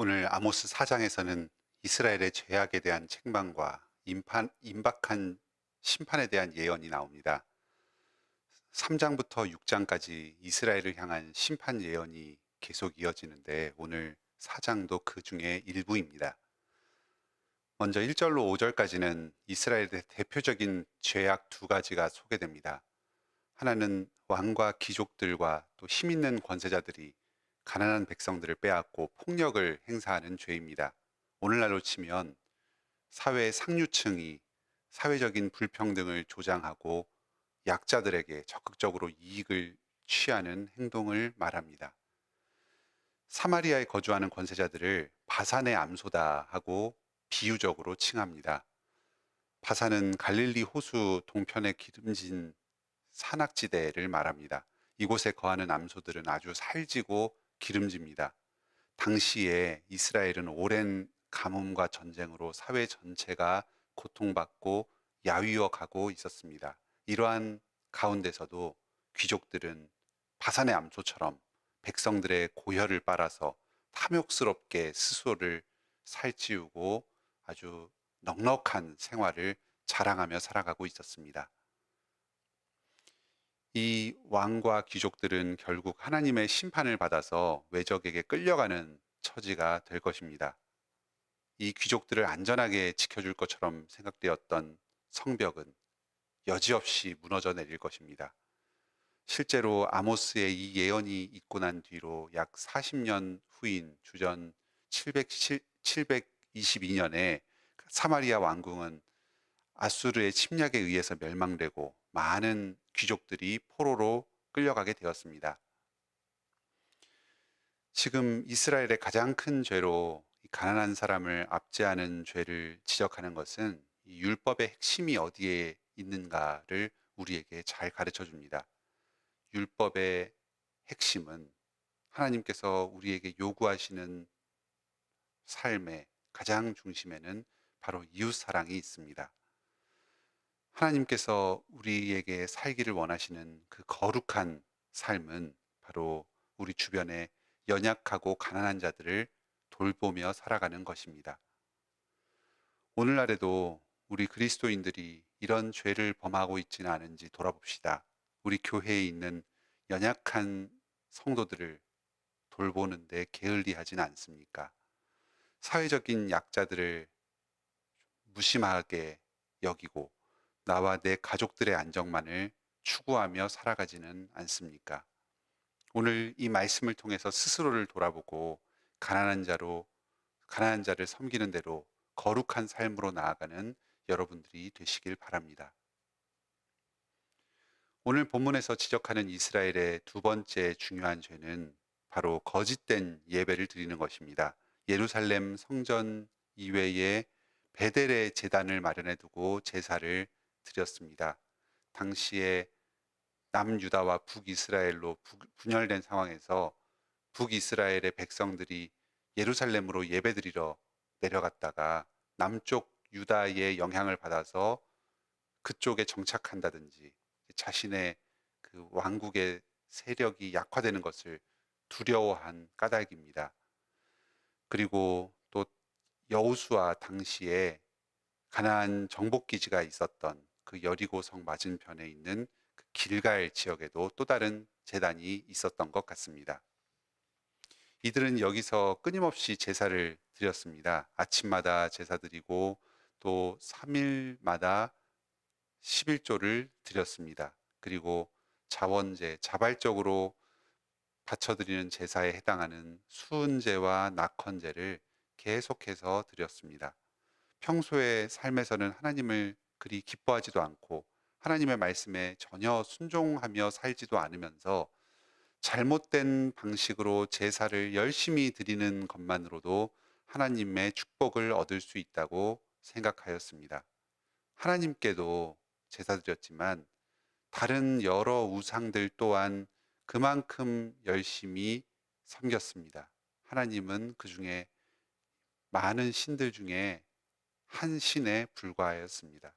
오늘 아모스 4장에서는 이스라엘의 죄악에 대한 책망과 임박한 심판에 대한 예언이 나옵니다. 3장부터 6장까지 이스라엘을 향한 심판 예언이 계속 이어지는데 오늘 4장도 그 중에 일부입니다. 먼저 1절로 5절까지는 이스라엘의 대표적인 죄악 두 가지가 소개됩니다. 하나는 왕과 귀족들과 또 힘 있는 권세자들이 가난한 백성들을 빼앗고 폭력을 행사하는 죄입니다. 오늘날로 치면 사회 상류층이 사회적인 불평등을 조장하고 약자들에게 적극적으로 이익을 취하는 행동을 말합니다. 사마리아에 거주하는 권세자들을 바산의 암소다 하고 비유적으로 칭합니다. 바산은 갈릴리 호수 동편에 기름진 산악지대를 말합니다. 이곳에 거하는 암소들은 아주 살지고 기름집니다. 당시에 이스라엘은 오랜 가뭄과 전쟁으로 사회 전체가 고통받고 야위어 가고 있었습니다. 이러한 가운데서도 귀족들은 바산의 암소처럼 백성들의 고혈을 빨아서 탐욕스럽게 스스로를 살찌우고 아주 넉넉한 생활을 자랑하며 살아가고 있었습니다. 이 왕과 귀족들은 결국 하나님의 심판을 받아서 외적에게 끌려가는 처지가 될 것입니다. 이 귀족들을 안전하게 지켜줄 것처럼 생각되었던 성벽은 여지없이 무너져 내릴 것입니다. 실제로 아모스의 이 예언이 있고 난 뒤로 약 40년 후인 주전 722년에 사마리아 왕궁은 아수르의 침략에 의해서 멸망되고 많은 귀족들이 포로로 끌려가게 되었습니다. 지금 이스라엘의 가장 큰 죄로 이 가난한 사람을 압제하는 죄를 지적하는 것은 이 율법의 핵심이 어디에 있는가를 우리에게 잘 가르쳐 줍니다. 율법의 핵심은 하나님께서 우리에게 요구하시는 삶의 가장 중심에는 바로 이웃 사랑이 있습니다. 하나님께서 우리에게 살기를 원하시는 그 거룩한 삶은 바로 우리 주변에 연약하고 가난한 자들을 돌보며 살아가는 것입니다. 오늘날에도 우리 그리스도인들이 이런 죄를 범하고 있지는 않은지 돌아봅시다. 우리 교회에 있는 연약한 성도들을 돌보는데 게을리하진 않습니까? 사회적인 약자들을 무심하게 여기고 나와 내 가족들의 안정만을 추구하며 살아가지는 않습니까? 오늘 이 말씀을 통해서 스스로를 돌아보고 가난한 자를 섬기는 대로 거룩한 삶으로 나아가는 여러분들이 되시길 바랍니다. 오늘 본문에서 지적하는 이스라엘의 두 번째 중요한 죄는 바로 거짓된 예배를 드리는 것입니다. 예루살렘 성전 이외에 베델의 제단을 마련해 두고 제사를 드렸습니다. 당시에 남유다와 북이스라엘로 분열된 상황에서 북이스라엘의 백성들이 예루살렘으로 예배드리러 내려갔다가 남쪽 유다의 영향을 받아서 그쪽에 정착한다든지 자신의 그 왕국의 세력이 약화되는 것을 두려워한 까닭입니다. 그리고 또 여호수아 당시에 가나안 정복 기지가 있었던 그 여리고성 맞은편에 있는 그 길갈 지역에도 또 다른 제단이 있었던 것 같습니다. 이들은 여기서 끊임없이 제사를 드렸습니다. 아침마다 제사 드리고 또 3일마다 11조를 드렸습니다. 그리고 자원제, 자발적으로 바쳐드리는 제사에 해당하는 수은제와 낙헌제를 계속해서 드렸습니다. 평소의 삶에서는 하나님을 그리 기뻐하지도 않고 하나님의 말씀에 전혀 순종하며 살지도 않으면서 잘못된 방식으로 제사를 열심히 드리는 것만으로도 하나님의 축복을 얻을 수 있다고 생각하였습니다. 하나님께도 제사 드렸지만 다른 여러 우상들 또한 그만큼 열심히 섬겼습니다. 하나님은 그 중에 많은 신들 중에 한 신에 불과하였습니다.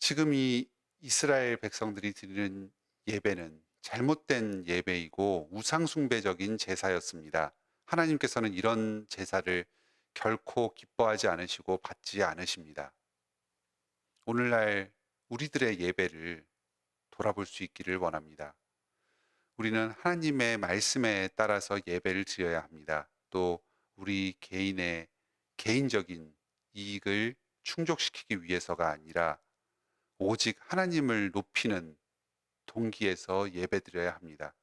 지금 이 이스라엘 백성들이 드리는 예배는 잘못된 예배이고 우상숭배적인 제사였습니다. 하나님께서는 이런 제사를 결코 기뻐하지 않으시고 받지 않으십니다. 오늘날 우리들의 예배를 돌아볼 수 있기를 원합니다. 우리는 하나님의 말씀에 따라서 예배를 드려야 합니다. 또 우리 개인의 개인적인 이익을 충족시키기 위해서가 아니라 오직 하나님을 높이는 동기에서 예배드려야 합니다.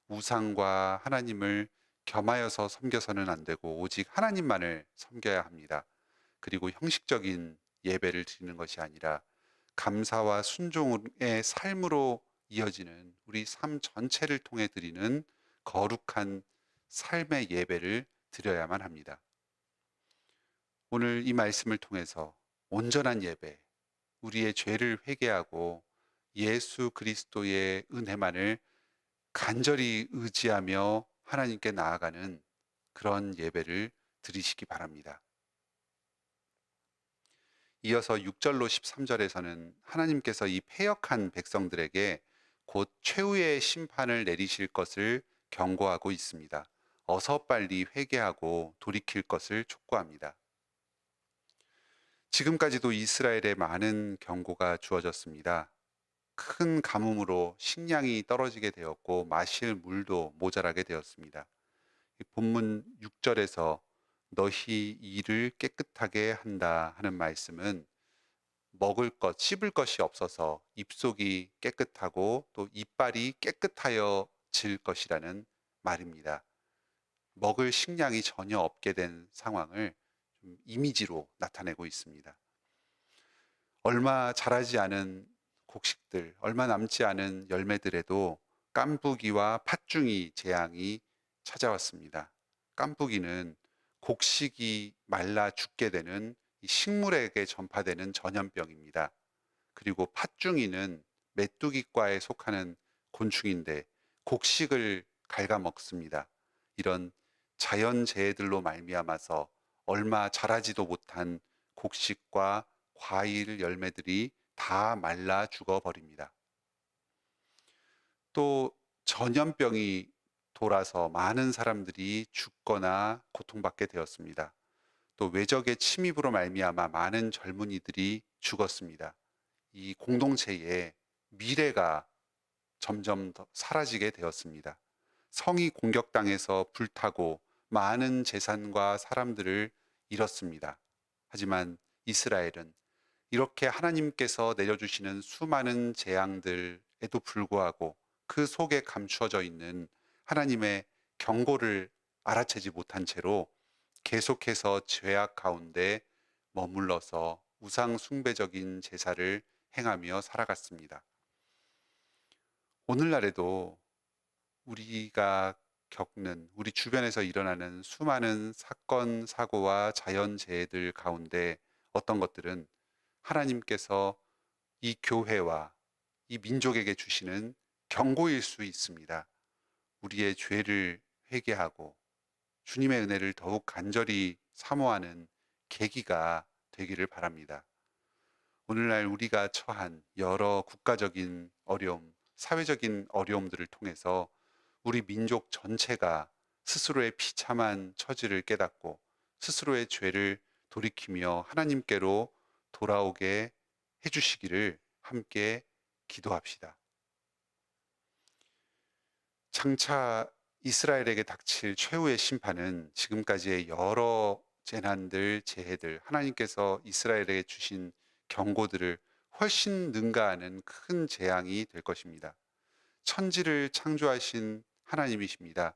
우상과 하나님을 겸하여서 섬겨서는 안 되고 오직 하나님만을 섬겨야 합니다. 그리고 형식적인 예배를 드리는 것이 아니라 감사와 순종의 삶으로 이어지는 우리 삶 전체를 통해 드리는 거룩한 삶의 예배를 드려야만 합니다. 오늘 이 말씀을 통해서 온전한 예배, 우리의 죄를 회개하고 예수 그리스도의 은혜만을 간절히 의지하며 하나님께 나아가는 그런 예배를 드리시기 바랍니다. 이어서 6절로 13절에서는 하나님께서 이 패역한 백성들에게 곧 최후의 심판을 내리실 것을 경고하고 있습니다. 어서 빨리 회개하고 돌이킬 것을 촉구합니다. 지금까지도 이스라엘에 많은 경고가 주어졌습니다. 큰 가뭄으로 식량이 떨어지게 되었고 마실 물도 모자라게 되었습니다. 이 본문 6절에서 너희 이를 깨끗하게 한다 하는 말씀은 먹을 것, 씹을 것이 없어서 입속이 깨끗하고 또 이빨이 깨끗하여질 것이라는 말입니다. 먹을 식량이 전혀 없게 된 상황을 좀 이미지로 나타내고 있습니다. 얼마 자라지 않은 곡식들, 얼마 남지 않은 열매들에도 깐부기와 팥중이 재앙이 찾아왔습니다. 깐부기는 곡식이 말라 죽게 되는 이 식물에게 전파되는 전염병입니다. 그리고 팥중이는 메뚜기과에 속하는 곤충인데 곡식을 갉아먹습니다. 이런 자연재해들로 말미암아서 얼마 자라지도 못한 곡식과 과일 열매들이 다 말라 죽어버립니다. 또 전염병이 돌아서 많은 사람들이 죽거나 고통받게 되었습니다. 또 외적의 침입으로 말미암아 많은 젊은이들이 죽었습니다. 이 공동체의 미래가 점점 더 사라지게 되었습니다. 성이 공격당해서 불타고 많은 재산과 사람들을 잃었습니다. 하지만 이스라엘은 이렇게 하나님께서 내려주시는 수많은 재앙들에도 불구하고 그 속에 감추어져 있는 하나님의 경고를 알아채지 못한 채로 계속해서 죄악 가운데 머물러서 우상 숭배적인 제사를 행하며 살아갔습니다. 오늘날에도 우리가 겪는 우리 주변에서 일어나는 수많은 사건, 사고와 자연재해들 가운데 어떤 것들은 하나님께서 이 교회와 이 민족에게 주시는 경고일 수 있습니다. 우리의 죄를 회개하고 주님의 은혜를 더욱 간절히 사모하는 계기가 되기를 바랍니다. 오늘날 우리가 처한 여러 국가적인 어려움, 사회적인 어려움들을 통해서 우리 민족 전체가 스스로의 비참한 처지를 깨닫고 스스로의 죄를 돌이키며 하나님께로 돌아오게 해주시기를 함께 기도합시다. 장차 이스라엘에게 닥칠 최후의 심판은 지금까지의 여러 재난들, 재해들, 하나님께서 이스라엘에게 주신 경고들을 훨씬 능가하는 큰 재앙이 될 것입니다. 천지를 창조하신 하나님이십니다.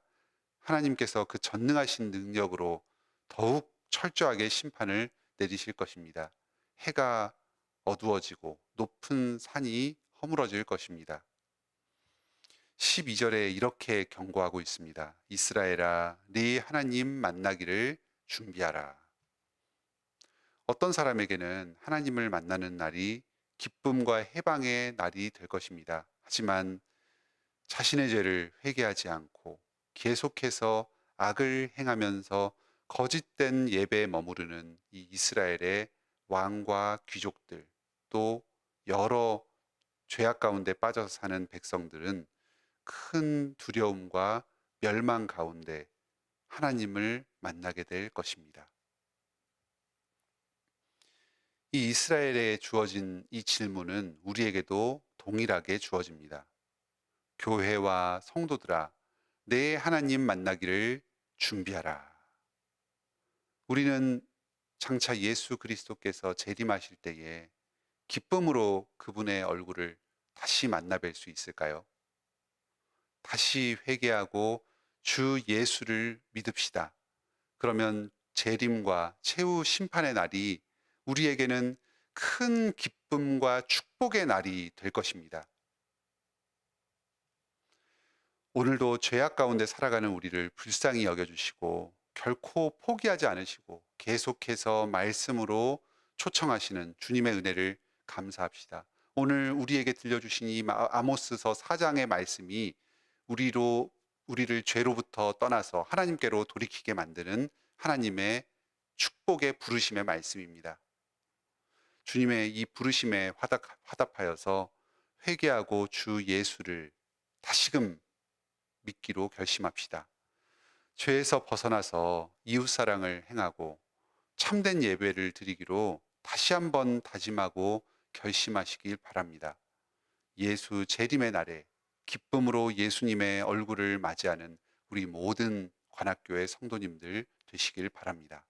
하나님께서 그 전능하신 능력으로 더욱 철저하게 심판을 내리실 것입니다. 해가 어두워지고 높은 산이 허물어질 것입니다. 12절에 이렇게 경고하고 있습니다. 이스라엘아, 네 하나님 만나기를 준비하라. 어떤 사람에게는 하나님을 만나는 날이 기쁨과 해방의 날이 될 것입니다. 하지만 자신의 죄를 회개하지 않고 계속해서 악을 행하면서 거짓된 예배에 머무르는 이 이스라엘의 왕과 귀족들, 또 여러 죄악 가운데 빠져서 사는 백성들은 큰 두려움과 멸망 가운데 하나님을 만나게 될 것입니다. 이 이스라엘에 주어진 이 질문은 우리에게도 동일하게 주어집니다. 교회와 성도들아, 내 하나님 만나기를 준비하라. 우리는 장차 예수 그리스도께서 재림하실 때에 기쁨으로 그분의 얼굴을 다시 만나 뵐 수 있을까요? 다시 회개하고 주 예수를 믿읍시다. 그러면 재림과 최후 심판의 날이 우리에게는 큰 기쁨과 축복의 날이 될 것입니다. 오늘도 죄악 가운데 살아가는 우리를 불쌍히 여겨주시고 결코 포기하지 않으시고 계속해서 말씀으로 초청하시는 주님의 은혜를 감사합시다. 오늘 우리에게 들려주신 이 아모스서 4장의 말씀이 우리로 우리를 죄로부터 떠나서 하나님께로 돌이키게 만드는 하나님의 축복의 부르심의 말씀입니다. 주님의 이 부르심에 화답하여서 회개하고 주 예수를 다시금 믿기로 결심합시다. 죄에서 벗어나서 이웃사랑을 행하고 참된 예배를 드리기로 다시 한번 다짐하고 결심하시길 바랍니다. 예수 재림의 날에 기쁨으로 예수님의 얼굴을 맞이하는 우리 모든 관악교회 성도님들 되시길 바랍니다.